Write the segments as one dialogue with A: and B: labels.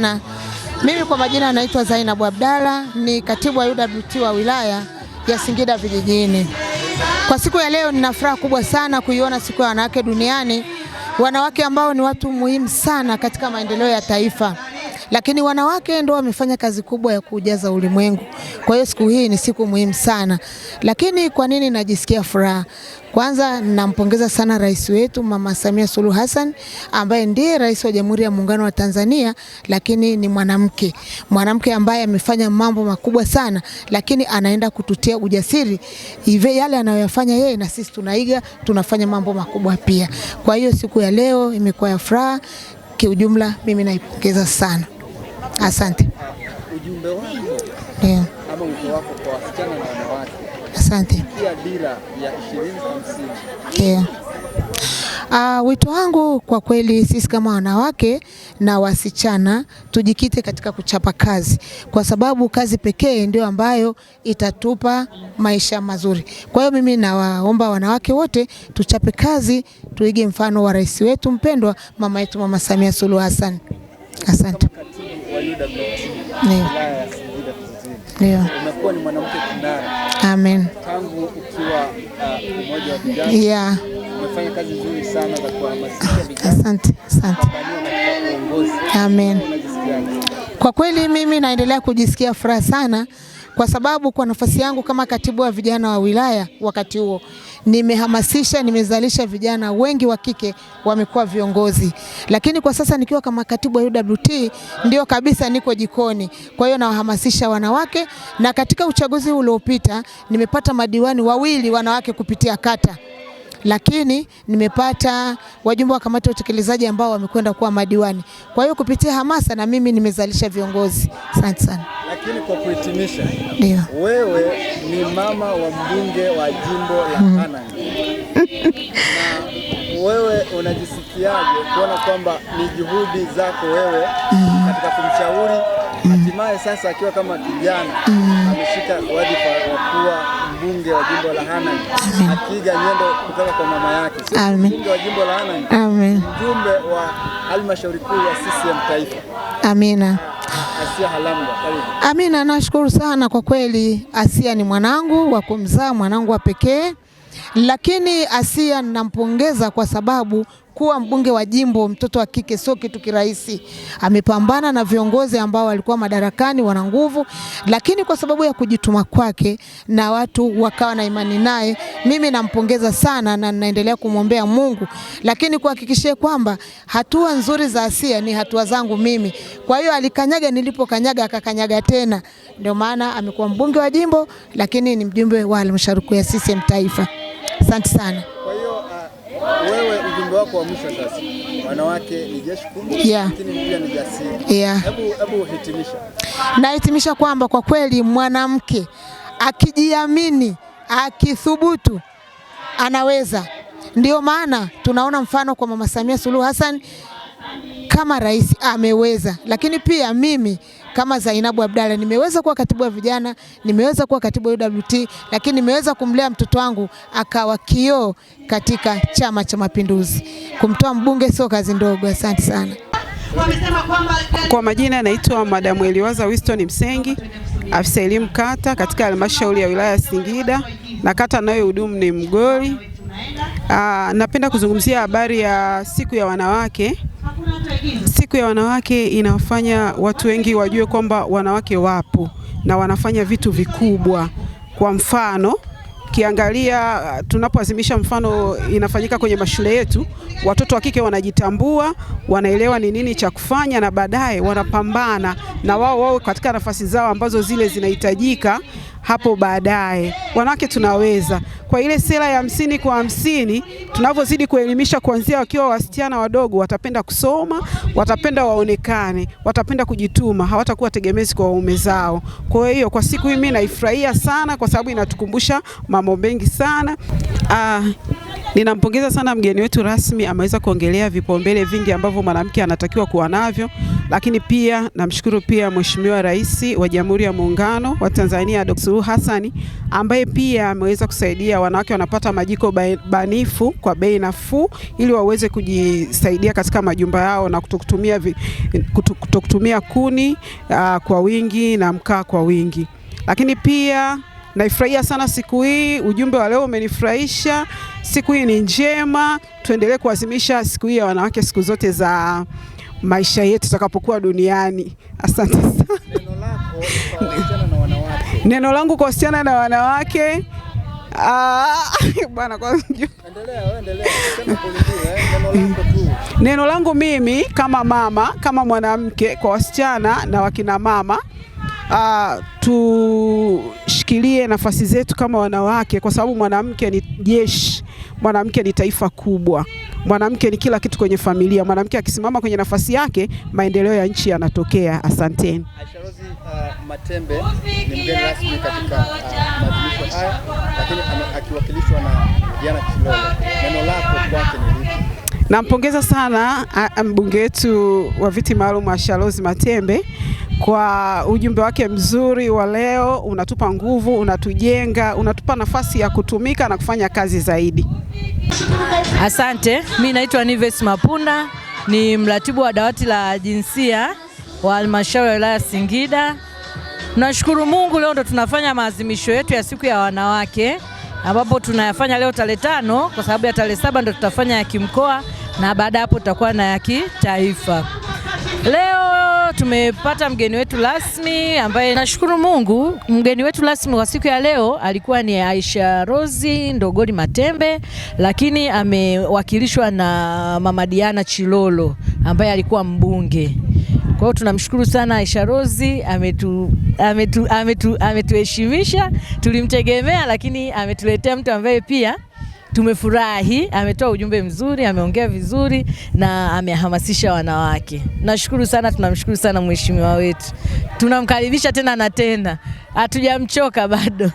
A: sana. Mimi kwa majina naitwa Zainabu Abdalla, ni katibu wa UWT wa wilaya ya Singida Vijijini. Kwa siku ya leo nina furaha kubwa sana kuiona siku ya wanawake duniani. Wanawake ambao ni watu muhimu sana katika maendeleo ya taifa. Lakini wanawake ndio wamefanya kazi kubwa ya kujaza ulimwengu. Kwa hiyo siku hii ni siku muhimu sana. Lakini kwa nini najisikia furaha? Kwanza nampongeza sana rais wetu Mama Samia Suluhu Hassan, ambaye ndiye rais wa Jamhuri ya Muungano wa Tanzania, lakini ni mwanamke. Mwanamke ambaye amefanya mambo makubwa sana, lakini anaenda kututia ujasiri. Hivi yale anayoyafanya yeye na sisi tunaiga, tunafanya mambo makubwa pia. Kwa hiyo siku ya leo imekuwa ya furaha. Kiujumla mimi naipongeza sana. Asante.
B: Ujumbe wako ama wito wako kwa wasichana na wanawake?
A: Asante.
B: Kia dira ya 2050.
A: Wito wangu kwa kweli, sisi kama wanawake na wasichana tujikite katika kuchapa kazi, kwa sababu kazi pekee ndio ambayo itatupa maisha mazuri. Kwa hiyo mimi nawaomba wanawake wote tuchape kazi, tuige mfano wa rais wetu mpendwa mama yetu Mama Samia Suluhu Hassan. Asante. Ndio.
B: Umekuwa ni mwanamke kinara.
A: Amen.
B: Tangu ukiwa mmoja wa vijana.
A: Yeah.
B: Umefanya kazi nzuri sana za kuhamasisha vijana.
A: Asante. Amen. Kwa kweli mimi naendelea kujisikia furaha sana, kwa sababu kwa nafasi yangu kama katibu wa vijana wa wilaya wakati huo nimehamasisha, nimezalisha vijana wengi wa kike wamekuwa viongozi. Lakini kwa sasa nikiwa kama katibu wa UWT ndio kabisa niko jikoni. Kwa hiyo nawahamasisha wanawake, na katika uchaguzi uliopita nimepata madiwani 2 wanawake kupitia kata. Lakini nimepata wajumbe wa kamati ya utekelezaji ambao wamekwenda kuwa madiwani. Kwa hiyo kupitia hamasa na mimi nimezalisha viongozi. Asante sana.
B: Lakini kwa kuhitimisha,
A: ndio,
B: wewe ni mama wa mbunge wa jimbo la Hanang'. Na wewe unajisikiaje kuona kwamba ni juhudi zako wewe katika kumshauri hatimaye sasa akiwa kama kijana ameshika wadhifa wa kuwa mbunge wa jimbo la Hanang', akiiga nyendo kutoka kwa mama yake, sio mbunge wa jimbo la Hanang', mjumbe wa halmashauri kuu ya CCM taifa.
A: Amina.
B: Asia Halamga, karibu.
A: Amina, nashukuru sana kwa kweli. Asia ni mwanangu wa kumzaa, mwanangu wa pekee. Lakini Asia nampongeza kwa sababu kuwa mbunge wa jimbo, mtoto wa kike sio kitu kirahisi. Amepambana na viongozi ambao walikuwa madarakani, wana nguvu, lakini kwa sababu ya kujituma kwake na watu wakawa na imani naye, mimi nampongeza sana na naendelea kumwombea Mungu. Lakini kuhakikishia kwamba hatua nzuri za Asia ni hatua zangu mimi. Kwa hiyo alikanyaga nilipokanyaga, akakanyaga tena. Ndio maana amekuwa mbunge wa jimbo, lakini ni mjumbe wa halmashauri kuu ya CCM taifa. Asante sana.
B: Kwa hiyo wewe ujumbe wako wa mwisho sasa, wanawake ni jeshi kubwa, lakini pia ni jasiri. Hebu hitimisha.
A: Nahitimisha kwamba kwa kweli mwanamke akijiamini, akithubutu, anaweza. Ndio maana tunaona mfano kwa Mama Samia Suluhu Hassan kama rais ameweza. Lakini pia mimi kama Zainabu Abdalla nimeweza kuwa katibu wa vijana, nimeweza kuwa katibu wa UWT, lakini nimeweza kumlea mtoto wangu akawa kioo katika Chama cha Mapinduzi. Kumtoa mbunge sio kazi ndogo. Asante sana.
C: Kwa majina naitwa Madam Eliwaza Winston Msengi, afisa elimu kata katika halmashauri ya wilaya ya Singida, na kata nayo hudumu ni Mgori. Napenda kuzungumzia habari ya siku ya wanawake. Siku ya wanawake inafanya watu wengi wajue kwamba wanawake wapo na wanafanya vitu vikubwa. Kwa mfano, kiangalia tunapoazimisha, mfano inafanyika kwenye mashule yetu, watoto wa kike wanajitambua, wanaelewa ni nini cha kufanya, na baadaye wanapambana na wao katika nafasi zao ambazo zile zinahitajika hapo baadaye. Wanawake tunaweza. Kwa ile sera ya 50 kwa 50, tunavyozidi kuelimisha kuanzia wakiwa wasichana wadogo, watapenda kusoma, watapenda waonekane, watapenda kujituma, hawatakuwa tegemezi kwa waume zao. Kwa hiyo kwa siku hii mimi naifurahia sana kwa sababu inatukumbusha mambo mengi sana. Ninampongeza sana mgeni wetu rasmi, ameweza kuongelea vipaumbele vingi ambavyo mwanamke anatakiwa kuwa navyo, lakini pia namshukuru pia Mheshimiwa Rais wa Jamhuri ya Muungano wa Tanzania Dr. Suluhu Hassan, ambaye pia ameweza kusaidia wanawake wanapata majiko banifu kwa bei nafuu ili waweze kujisaidia katika majumba yao na kutokutumia kuni kwa wingi na mkaa kwa wingi. Lakini pia naifurahia sana siku hii, ujumbe wa leo umenifurahisha. Siku hii ni njema, tuendelee kuadhimisha siku hii ya wanawake siku zote za maisha yetu tutakapokuwa duniani. Asante sana. Neno langu kwa wasichana na wanawake, bwana kwa endelea. Neno langu mimi kama mama, kama mwanamke kwa wasichana na wakina mama, tushikilie nafasi zetu kama wanawake, kwa sababu mwanamke ni jeshi, mwanamke ni taifa kubwa, mwanamke ni kila kitu kwenye familia. Mwanamke akisimama kwenye nafasi yake, maendeleo ya nchi yanatokea. Asanteni.
B: Aisha Rose Matembe ni mgeni rasmi katika maadhimisho haya, lakini akiwakilishwa na Diana Chilolo. Neno lako kwake ni lipi?
C: Nampongeza sana mbunge wetu wa viti maalum Aisha Rose Matembe kwa ujumbe wake mzuri wa leo. Unatupa nguvu, unatujenga, unatupa nafasi ya kutumika na kufanya kazi zaidi.
D: Asante. Mimi naitwa Nives Mapunda, ni mratibu wa dawati la jinsia wa halmashauri ya wilaya Singida. Tunashukuru Mungu, leo ndo tunafanya maadhimisho yetu ya siku ya wanawake, ambapo tunayafanya leo tarehe 5, kwa sababu ya tarehe 7 ndo tutafanya ya kimkoa na baada hapo tutakuwa na ya kitaifa. Leo tumepata mgeni wetu rasmi ambaye nashukuru Mungu, mgeni wetu rasmi wa siku ya leo alikuwa ni Aisha Rose Ndogoli Matembe, lakini amewakilishwa na Mama Diana Chilolo ambaye alikuwa mbunge. Kwa hiyo tunamshukuru sana Aisha Rose, ametuheshimisha, tulimtegemea lakini ametuletea mtu ambaye pia tumefurahi, ametoa ujumbe mzuri, ameongea vizuri na amehamasisha wanawake. Nashukuru sana, tunamshukuru sana mheshimiwa wetu. Tunamkaribisha tena na tena. Hatujamchoka bado.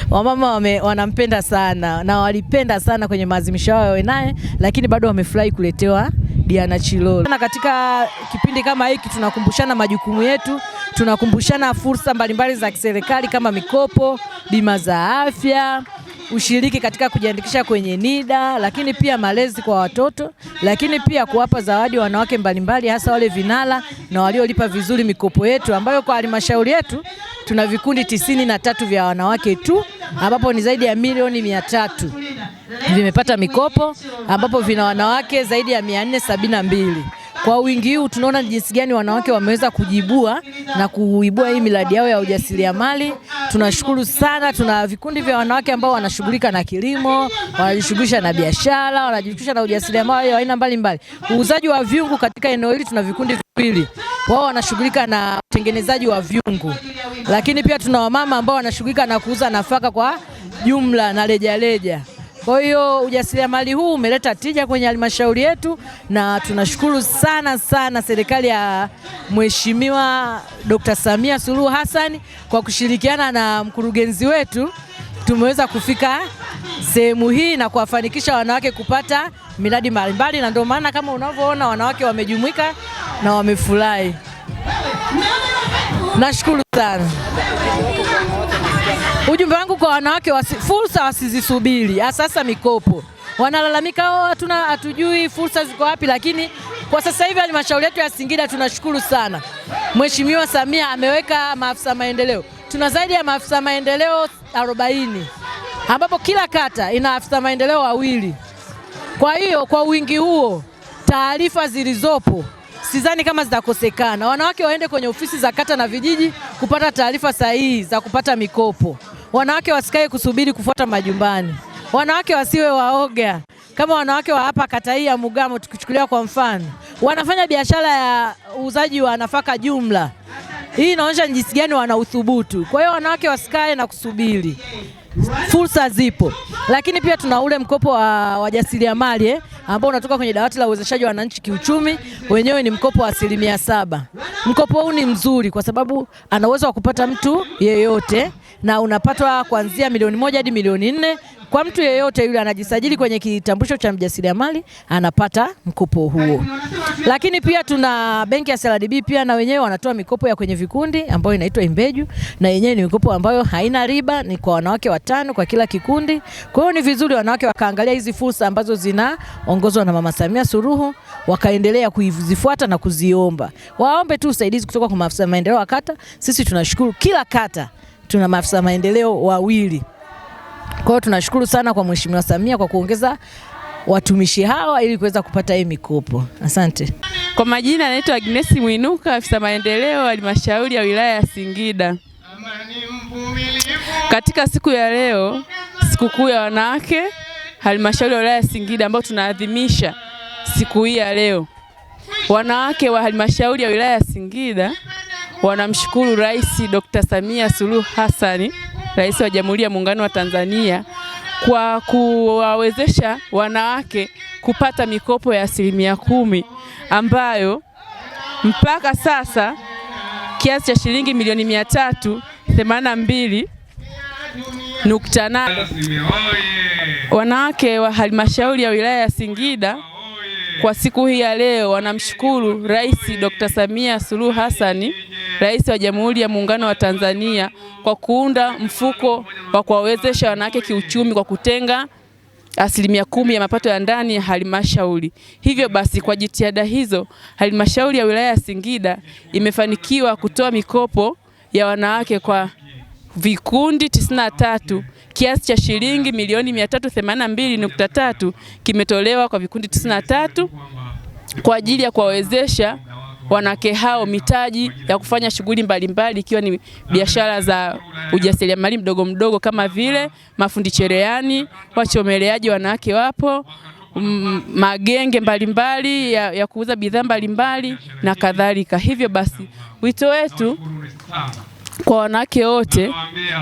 D: Wamama wanampenda sana na walipenda sana kwenye maadhimisho yao naye, lakini bado wamefurahi kuletewa Diana Chilolo. Na katika kipindi kama hiki tunakumbushana majukumu yetu, tunakumbushana fursa mbalimbali za kiserikali kama mikopo, bima za afya, ushiriki katika kujiandikisha kwenye NIDA, lakini pia malezi kwa watoto, lakini pia kuwapa zawadi wanawake mbalimbali, hasa wale vinala na waliolipa vizuri mikopo yetu, ambayo kwa halmashauri yetu tuna vikundi 93 vya wanawake tu, ambapo ni zaidi ya milioni 300 vimepata mikopo, ambapo vina wanawake zaidi ya 472. Kwa wingi huu tunaona jinsi gani wanawake wameweza kujibua na kuibua hii miradi yao ya ujasiriamali. Tunashukuru sana. Tuna vikundi vya wanawake ambao wanashughulika na kilimo, wanajishughulisha na biashara, wanajishughulisha na ujasiriamali wa aina mbalimbali. Uuzaji wa vyungu katika eneo hili tuna vikundi viwili. Wao wanashughulika na utengenezaji wa vyungu. Lakini pia tuna wamama ambao wanashughulika na kuuza nafaka kwa jumla na rejareja. Kwa hiyo ujasiriamali huu umeleta tija kwenye halmashauri yetu na tunashukuru sana sana serikali ya Mheshimiwa Dr. Samia Suluhu Hassan kwa kushirikiana na mkurugenzi wetu tumeweza kufika sehemu hii na kuwafanikisha wanawake kupata miradi mbalimbali, na ndio maana kama unavyoona wanawake wamejumuika na wamefurahi. Nashukuru sana. Ujumbe wangu kwa wanawake, fursa wasizisubiri, sasa mikopo. Wanalalamika hatujui fursa ziko wapi, lakini kwa sasa hivi halmashauri yetu ya Singida tunashukuru sana. Mheshimiwa Samia ameweka maafisa maendeleo. Tuna zaidi ya maafisa maendeleo 40, ambapo kila kata ina afisa maendeleo 2. Kwa hiyo kwa wingi huo taarifa zilizopo sidhani kama zitakosekana. Wanawake waende kwenye ofisi za kata na vijiji kupata taarifa sahihi za kupata mikopo. Wanawake wasikae kusubiri kufuata majumbani. Wanawake wasiwe waoga. Kama wanawake wa hapa kata hii ya Mugamo tukichukulia kwa mfano, wanafanya biashara ya uuzaji wa nafaka jumla. Hii inaonyesha jinsi gani wana uthubutu. Kwa hiyo wanawake wasikae na kusubiri. Fursa zipo. Lakini pia tuna ule mkopo wa wajasiriamali ambao unatoka kwenye dawati la uwezeshaji wa wananchi kiuchumi, wenyewe ni mkopo wa 7%. Mkopo huu ni mzuri kwa sababu ana uwezo wa kupata mtu yeyote na unapatwa kuanzia milioni 1 hadi milioni 4 kwa mtu yeyote yule anajisajili kwenye kitambulisho cha mjasiriamali anapata mkopo huo. Lakini pia tuna benki ya CRDB pia na wenyewe wanatoa mikopo ya kwenye vikundi ambayo inaitwa Imbeju, na yenyewe ni mikopo ambayo haina riba, ni kwa wanawake 5 kwa kila kikundi. Kwa hiyo ni vizuri wanawake wakaangalia hizi fursa ambazo zinaongozwa na Mama Samia Suluhu, wakaendelea kuzifuata na kuziomba. Waombe tu usaidizi kutoka kwa maafisa maendeleo wa kata. Sisi tunashukuru kila kata tuna maafisa maendeleo 2. Kwa hiyo tunashukuru sana kwa Mheshimiwa Samia kwa kuongeza watumishi hawa ili kuweza kupata hii mikopo. Asante.
E: Kwa majina naitwa Agnes Mwinuka, afisa maendeleo halmashauri ya wilaya ya Singida. Katika siku ya leo, sikukuu ya wanawake halmashauri ya wilaya ya Singida, ambao tunaadhimisha siku hii ya leo, wanawake wa halmashauri ya wilaya ya Singida wanamshukuru Rais Dr. Samia Suluhu Hassan, Rais wa Jamhuri ya Muungano wa Tanzania, kwa kuwawezesha wanawake kupata mikopo ya 10% ambayo mpaka sasa kiasi cha shilingi milioni 382.8. Wanawake wa halmashauri ya wilaya ya Singida kwa siku hii ya leo wanamshukuru Rais Dr. Samia Suluhu Hassan, Rais wa Jamhuri ya Muungano wa Tanzania, kwa kuunda mfuko wa kuwawezesha wanawake kiuchumi kwa kutenga 10% ya mapato ya ndani ya halmashauri. Hivyo basi, kwa jitihada hizo, halmashauri ya wilaya ya Singida imefanikiwa kutoa mikopo ya wanawake kwa vikundi 93. Kiasi cha shilingi milioni 382.3 kimetolewa kwa vikundi 93 kwa ajili ya kuwawezesha wanawake hao mitaji ya kufanya shughuli mbalimbali, ikiwa ni biashara za ujasiriamali mdogo mdogo kama vile mafundi cherehani, wachomeleaji wanawake wapo, magenge mbalimbali ya kuuza bidhaa mbalimbali na kadhalika. Hivyo basi, wito wetu kwa wanawake wote,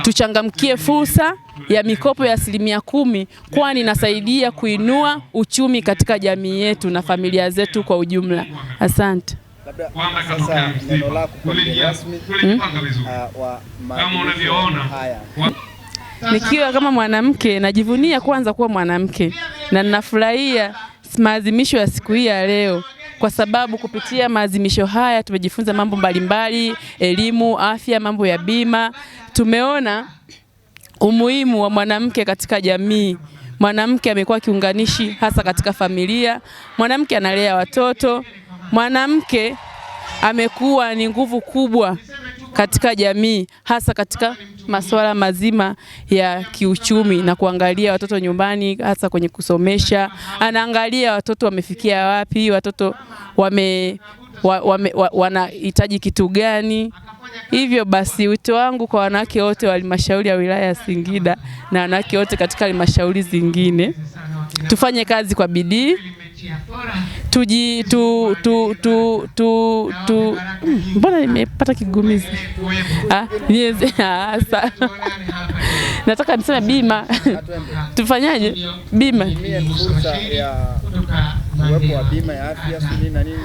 E: tuchangamkie fursa ya mikopo ya 10%, kwani inasaidia kuinua uchumi katika jamii yetu na familia zetu kwa ujumla. Asante.
B: Labda sasa neno lako kwa mgeni rasmi wa maadhimisho haya.
E: Nikiwa kama mwanamke, najivunia kwanza kuwa mwanamke na ninafurahia maadhimisho ya siku hii ya leo, kwa sababu kupitia maadhimisho haya tumejifunza mambo mbalimbali, elimu, afya, mambo ya bima. Tumeona umuhimu wa mwanamke katika jamii. Mwanamke amekuwa kiunganishi hasa katika familia. Mwanamke analea watoto. Mwanamke amekuwa ni nguvu kubwa katika jamii, hasa katika masuala mazima ya kiuchumi na kuangalia watoto nyumbani, hasa kwenye kusomesha. Anaangalia watoto wamefikia wapi, watoto wanahitaji kitu gani. Hivyo basi, wito wangu kwa wanawake wote wa halmashauri ya wilaya ya Singida na wanawake wote katika halmashauri zingine, tufanye kazi kwa bidii. Mbona nimepata kigumizi? Nataka niseme bima. Tufanyaje? Bima.
B: Uwepo wa bima ya afya na nini?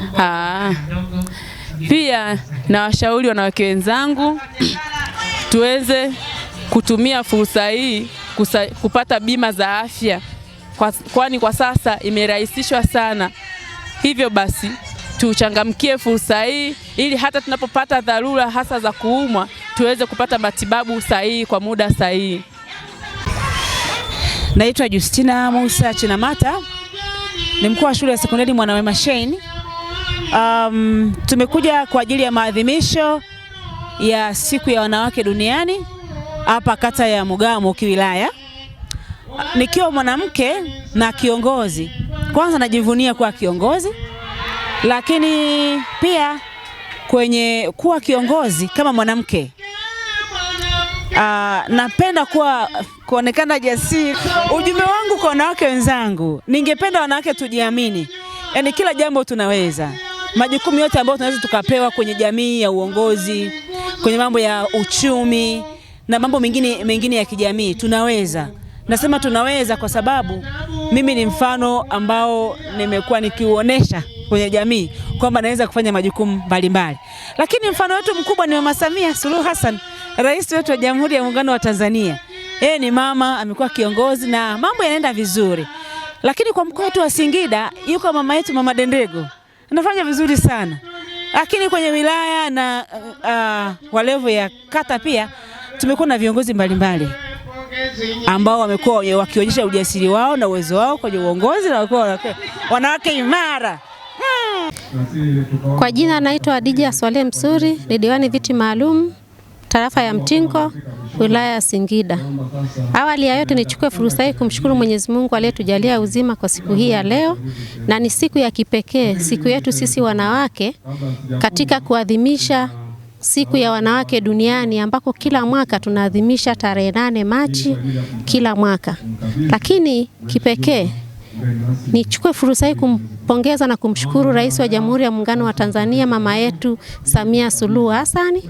E: Pia na washauri wanawake wenzangu tuweze kutumia fursa hii kupata bima za afya, kwani kwa sasa imerahisishwa sana. Hivyo basi, tuchangamkie fursa hii ili hata tunapopata dharura hasa za kuumwa tuweze kupata matibabu sahihi kwa muda sahihi.
F: Naitwa Justina Musa Chinamata, ni mkuu wa shule ya sekondari Mwanawema Shein. Tumekuja kwa ajili ya maadhimisho ya siku ya wanawake duniani hapa kata ya Mugamo kiwilaya. Nikiwa mwanamke na kiongozi, kwanza najivunia kuwa kiongozi, lakini pia kwenye kuwa kiongozi kama mwanamke napenda kuonekana jasiri. Ujumbe wangu kwa wanawake wenzangu, ningependa wanawake tujiamini. Yaani kila jambo tunaweza. Majukumu yote ambayo tunaweza tukapewa kwenye jamii ya uongozi, kwenye mambo ya uchumi na mambo mengine ya kijamii tunaweza. Nasema tunaweza kwa sababu mimi ni mfano ambao nimekuwa nikiuonesha kwenye jamii kwamba naweza kufanya majukumu mbalimbali. Lakini mfano wetu mkubwa ni Mama Samia Suluhu Hassan, Rais wetu wa Jamhuri ya Muungano wa Tanzania. yeye ni mama, amekuwa kiongozi na mambo yanaenda vizuri. Lakini kwa mkoa wetu wa Singida yuko mama yetu Mama Dendego, anafanya vizuri sana. Lakini kwenye wilaya na wa level ya kata pia tumekuwa na viongozi mbalimbali ambao wamekuwa wakionyesha ujasiri wao na uwezo wao kwenye uongozi na wamekuwa wanawake imara.
G: Kwa jina naitwa Adija Swale Msuri, ni diwani viti maalum tarafa ya Mtingo, wilaya ya Singida. Awali ya yote nichukue fursa hii kumshukuru Mwenyezi Mungu aliyetujalia uzima kwa siku hii ya leo, na ni siku ya kipekee, siku yetu sisi wanawake katika kuadhimisha siku ya wanawake duniani, ambako kila mwaka tunaadhimisha tarehe 8 Machi kila mwaka. Lakini kipekee nichukue fursa hii kumpongeza na kumshukuru Rais wa Jamhuri ya Muungano wa Tanzania mama yetu Samia Suluhu Hassan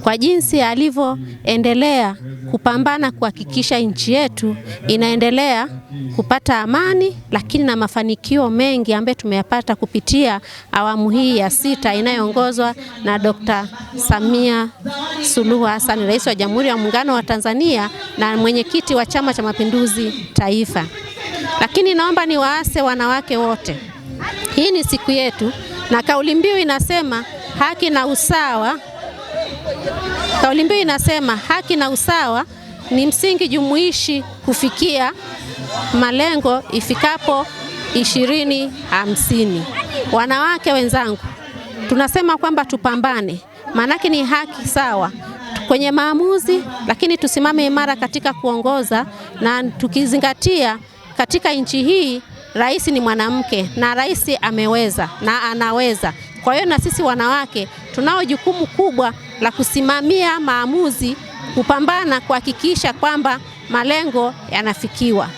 G: kwa jinsi alivyoendelea kupambana kuhakikisha nchi yetu inaendelea kupata amani, lakini na mafanikio mengi ambayo tumeyapata kupitia awamu hii ya 6 inayoongozwa na Dr. Samia Suluhu Hassan, Rais wa Jamhuri ya Muungano wa Tanzania na mwenyekiti wa Chama cha Mapinduzi Taifa. Lakini naomba niwaase wanawake wote, hii ni siku yetu na kauli mbiu inasema haki na usawa. Kauli mbiu inasema haki na usawa ni msingi jumuishi kufikia malengo ifikapo 2050. Wanawake wenzangu, tunasema kwamba tupambane, maanake ni haki sawa kwenye maamuzi, lakini tusimame imara katika kuongoza, na tukizingatia katika nchi hii rais ni mwanamke na rais ameweza na anaweza. Kwa hiyo na sisi wanawake tunao jukumu kubwa la kusimamia maamuzi, kupambana kuhakikisha kwamba malengo yanafikiwa.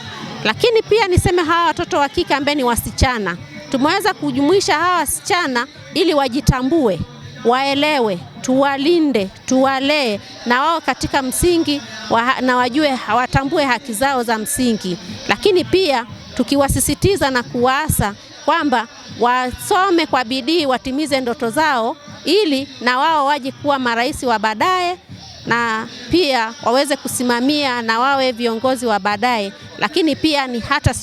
G: Lakini pia niseme hawa watoto wa kike ambao ni wasichana, tumeweza kujumuisha hawa wasichana ili wajitambue, waelewe, tuwalinde, tuwalee na wao katika msingi na wajue, watambue haki zao za msingi. Lakini pia tukiwasisitiza na kuwaasa kwamba wasome kwa bidii, watimize ndoto zao ili na wao waje kuwa marais wa baadaye, na pia waweze kusimamia na wawe viongozi wa baadaye. Lakini pia ni hata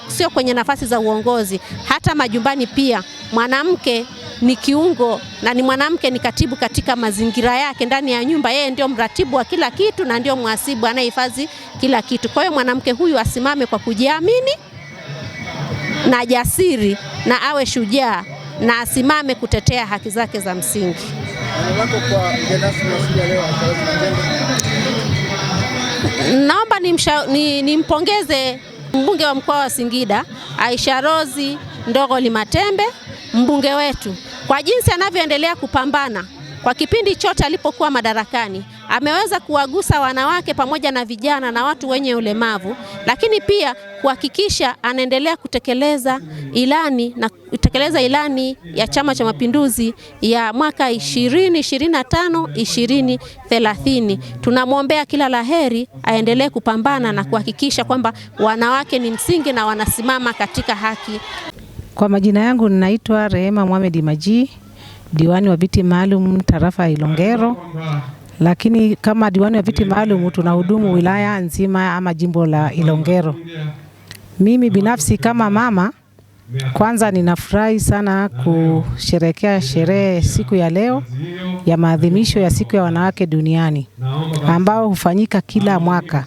G: sio kwenye nafasi za uongozi, hata majumbani pia mwanamke ni kiungo na ni mwanamke ni katibu katika mazingira yake ndani ya nyumba. Yeye ndio mratibu wa kila kitu na ndio mhasibu anayehifadhi kila kitu. Kwa hiyo mwanamke huyu asimame kwa kujiamini na jasiri na awe shujaa na asimame kutetea haki zake za msingi. Naomba nimpongeze mbunge wa mkoa wa Singida Aisha Rose Ndogoli Matembe, mbunge wetu, kwa jinsi anavyoendelea kupambana kwa kipindi chote alipokuwa madarakani. Ameweza kuwagusa wanawake pamoja na vijana na watu wenye ulemavu, lakini pia kuhakikisha anaendelea kutekeleza ilani ya Chama cha Mapinduzi ya mwaka 2025-2030. Tunamwombea kila laheri, aendelee kupambana na kuhakikisha kwamba wanawake ni msingi na wanasimama katika haki.
H: Kwa majina yangu ninaitwa Rehema Mohamed Maji, diwani wa viti maalum tarafa ya Ilongero. Lakini kama diwani wa viti maalum tunahudumu wilaya nzima ama jimbo la Ilongero. Mimi binafsi kama mama, kwanza ninafurahi sana kusherehekea siku ya leo ya maadhimisho ya siku ya wanawake duniani ambao hufanyika kila mwaka.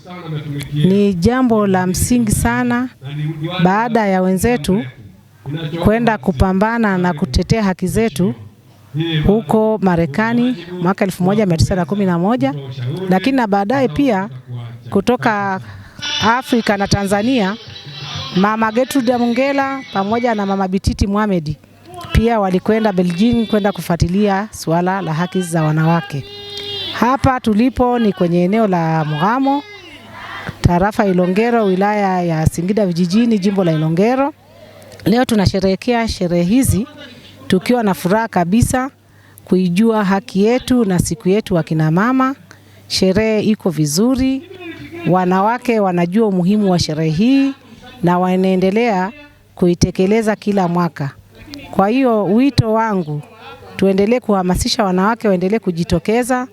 H: Ni jambo la msingi sana baada ya wenzetu kwenda kupambana na kutetea haki zetu huko Marekani mwaka 1911, lakini na baadaye pia kutoka Afrika na Tanzania Mama Gertrude Mungela pamoja na Mama Bititi Mohamed pia walikwenda Beijing kwenda kufuatilia suala la haki za wanawake. Hapa tulipo ni kwenye eneo la Mugamo, tarafa Ilongero, wilaya ya Singida Vijijini, jimbo la Ilongero. Leo tunasherehekea sherehe hizi tukiwa na furaha kabisa kuijua haki yetu na siku yetu wa kina mama. Sherehe iko vizuri, wanawake wanajua umuhimu wa sherehe hii na wanaendelea kuitekeleza kila mwaka. Kwa hiyo wito wangu, tuendelee kuhamasisha wanawake waendelee kujitokeza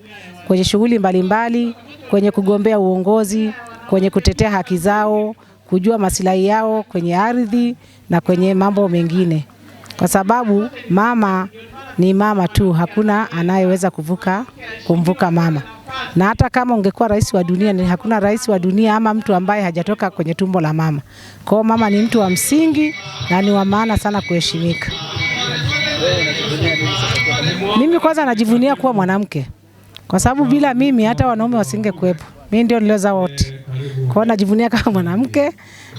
H: kwenye shughuli mbalimbali, kwenye kugombea uongozi, kwenye kutetea haki zao, kujua maslahi yao kwenye ardhi na kwenye mambo mengine, kwa sababu mama ni mama tu, hakuna anayeweza kumvuka mama. Na hata kama ungekuwa rais wa dunia, ni hakuna rais wa dunia ama mtu ambaye hajatoka kwenye tumbo la mama. Kwa hiyo mama ni mtu wa msingi na ni wa maana sana kuheshimika. Mimi kwanza najivunia kuwa mwanamke, kwa sababu bila mimi hata wanaume wasingekuwepo. Mimi ndio nilioza wote. Kwa hiyo najivunia kama mwanamke,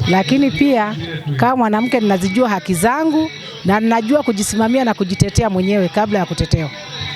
H: lakini pia kama mwanamke ninazijua haki zangu na ninajua kujisimamia na kujitetea mwenyewe kabla ya kutetewa.